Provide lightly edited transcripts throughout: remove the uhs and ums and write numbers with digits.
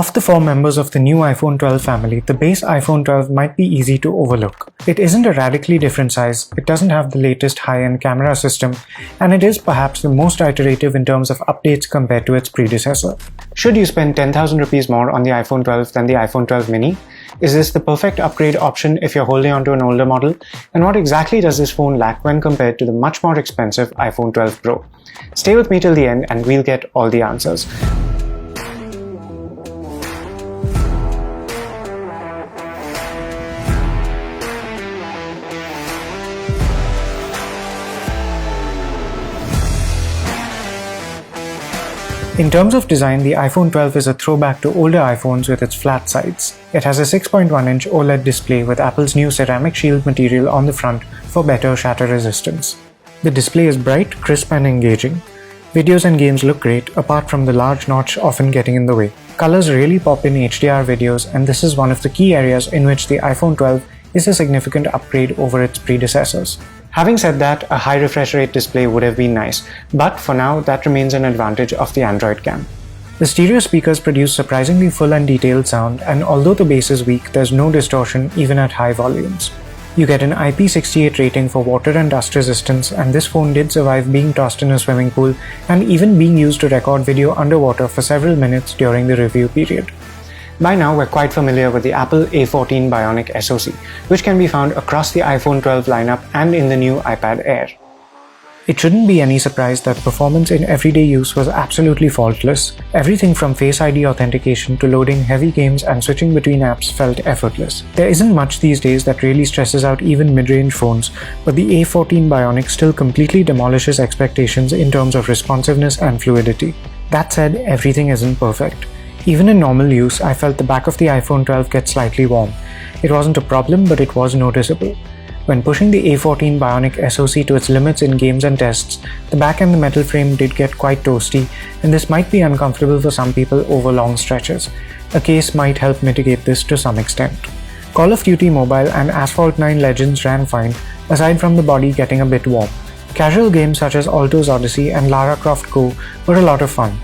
Of the 4 members of the new iPhone 12 family, the base iPhone 12 might be easy to overlook. It isn't a radically different size, it doesn't have the latest high-end camera system, and it is perhaps the most iterative in terms of updates compared to its predecessor. Should you spend 10,000 rupees more on the iPhone 12 than the iPhone 12 mini? Is this the perfect upgrade option if you're holding onto an older model? And what exactly does this phone lack when compared to the much more expensive iPhone 12 Pro? Stay with me till the end and we'll get all the answers. In terms of design, the iPhone 12 is a throwback to older iPhones with its flat sides. It has a 6.1-inch OLED display with Apple's new ceramic shield material on the front for better shatter resistance. The display is bright, crisp and engaging. Videos and games look great, apart from the large notch often getting in the way. Colors really pop in HDR videos, and this is one of the key areas in which the iPhone 12 is a significant upgrade over its predecessors. Having said that, a high refresh rate display would have been nice, but for now that remains an advantage of the Android cam. The stereo speakers produce surprisingly full and detailed sound, and although the bass is weak, there's no distortion even at high volumes. You get an IP68 rating for water and dust resistance, and this phone did survive being tossed in a swimming pool and even being used to record video underwater for several minutes during the review period. By now, we're quite familiar with the Apple A14 Bionic SoC, which can be found across the iPhone 12 lineup and in the new iPad Air. It shouldn't be any surprise that performance in everyday use was absolutely faultless. Everything from Face ID authentication to loading heavy games and switching between apps felt effortless. There isn't much these days that really stresses out even mid-range phones, but the A14 Bionic still completely demolishes expectations in terms of responsiveness and fluidity. That said, everything isn't perfect. Even in normal use, I felt the back of the iPhone 12 get slightly warm. It wasn't a problem, but it was noticeable. When pushing the A14 Bionic SoC to its limits in games and tests, the back and the metal frame did get quite toasty, and this might be uncomfortable for some people over long stretches. A case might help mitigate this to some extent. Call of Duty Mobile and Asphalt 9 Legends ran fine, aside from the body getting a bit warm. Casual games such as Alto's Odyssey and Lara Croft Go were a lot of fun.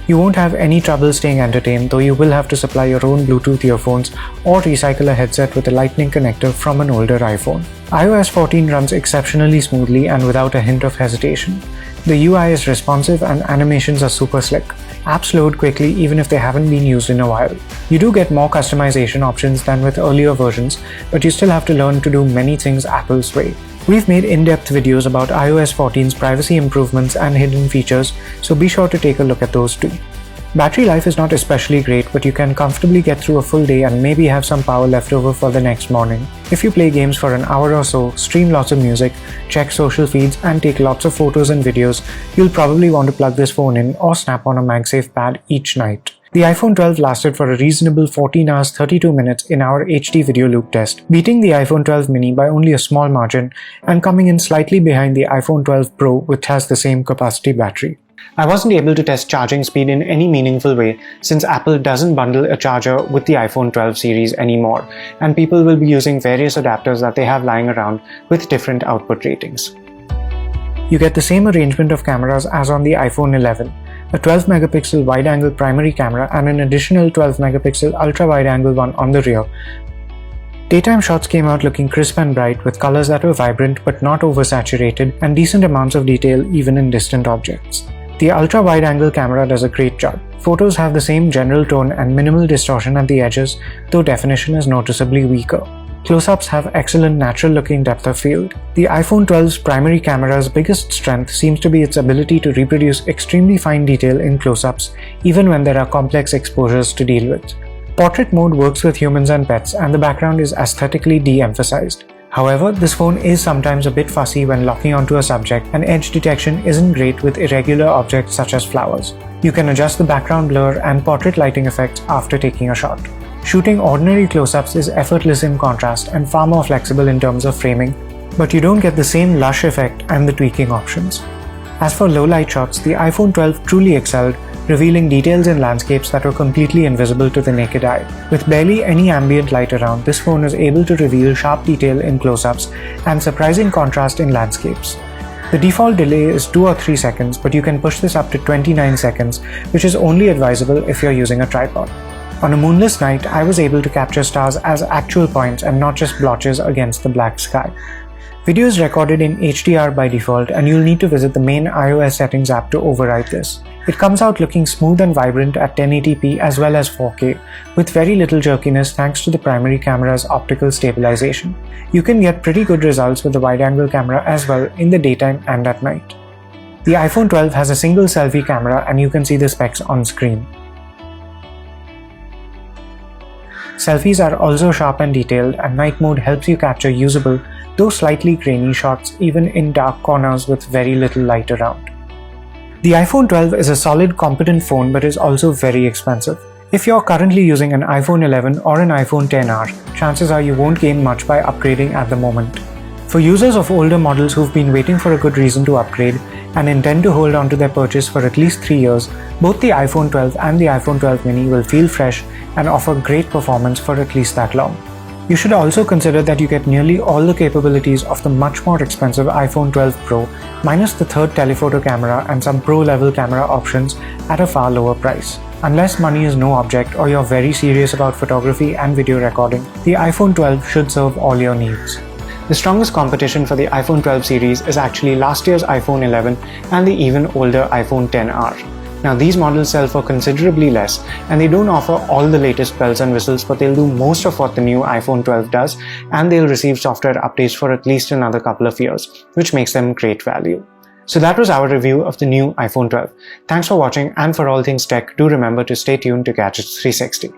You won't have any trouble staying entertained, though you will have to supply your own Bluetooth earphones or recycle a headset with a lightning connector from an older iPhone. iOS 14 runs exceptionally smoothly and without a hint of hesitation. The UI is responsive and animations are super slick. Apps load quickly even if they haven't been used in a while. You do get more customization options than with earlier versions, but you still have to learn to do many things Apple's way. We've made in-depth videos about iOS 14's privacy improvements and hidden features, so be sure to take a look at those too. Battery life is not especially great, but you can comfortably get through a full day and maybe have some power left over for the next morning. If you play games for an hour or so, stream lots of music, check social feeds, and take lots of photos and videos, you'll probably want to plug this phone in or snap on a MagSafe pad each night. The iPhone 12 lasted for a reasonable 14 hours 32 minutes in our HD video loop test, beating the iPhone 12 mini by only a small margin and coming in slightly behind the iPhone 12 Pro, which has the same capacity battery. I wasn't able to test charging speed in any meaningful way since Apple doesn't bundle a charger with the iPhone 12 series anymore, and people will be using various adapters that they have lying around with different output ratings. You get the same arrangement of cameras as on the iPhone 11. A 12-megapixel wide-angle primary camera and an additional 12-megapixel ultra-wide-angle one on the rear. Daytime shots came out looking crisp and bright with colors that were vibrant but not oversaturated and decent amounts of detail even in distant objects. The ultra-wide-angle camera does a great job. Photos have the same general tone and minimal distortion at the edges, though definition is noticeably weaker. Close-ups have excellent natural-looking depth of field. The iPhone 12's primary camera's biggest strength seems to be its ability to reproduce extremely fine detail in close-ups, even when there are complex exposures to deal with. Portrait mode works with humans and pets, and the background is aesthetically de-emphasized. However, this phone is sometimes a bit fussy when locking onto a subject, and edge detection isn't great with irregular objects such as flowers. You can adjust the background blur and portrait lighting effects after taking a shot. Shooting ordinary close-ups is effortless in contrast and far more flexible in terms of framing, but you don't get the same lush effect and the tweaking options. As for low-light shots, the iPhone 12 truly excelled, revealing details in landscapes that were completely invisible to the naked eye. With barely any ambient light around, this phone is able to reveal sharp detail in close-ups and surprising contrast in landscapes. The default delay is 2 or 3 seconds, but you can push this up to 29 seconds, which is only advisable if you're using a tripod. On a moonless night, I was able to capture stars as actual points and not just blotches against the black sky. Video is recorded in HDR by default, and you'll need to visit the main iOS settings app to override this. It comes out looking smooth and vibrant at 1080p as well as 4K, with very little jerkiness thanks to the primary camera's optical stabilization. You can get pretty good results with the wide-angle camera as well in the daytime and at night. The iPhone 12 has a single selfie camera, and you can see the specs on screen. Selfies are also sharp and detailed, and night mode helps you capture usable, though slightly grainy shots even in dark corners with very little light around. The iPhone 12 is a solid, competent phone but is also very expensive. If you're currently using an iPhone 11 or an iPhone XR, chances are you won't gain much by upgrading at the moment. For users of older models who've been waiting for a good reason to upgrade and intend to hold on to their purchase for at least 3 years, both the iPhone 12 and the iPhone 12 mini will feel fresh and offer great performance for at least that long. You should also consider that you get nearly all the capabilities of the much more expensive iPhone 12 Pro, minus the third telephoto camera and some pro-level camera options at a far lower price. Unless money is no object or you're very serious about photography and video recording, the iPhone 12 should serve all your needs. The strongest competition for the iPhone 12 series is actually last year's iPhone 11 and the even older iPhone XR. Now these models sell for considerably less, and they don't offer all the latest bells and whistles, but they'll do most of what the new iPhone 12 does, and they'll receive software updates for at least another couple of years, which makes them great value. So that was our review of the new iPhone 12. Thanks for watching, and for all things tech, do remember to stay tuned to Gadgets 360.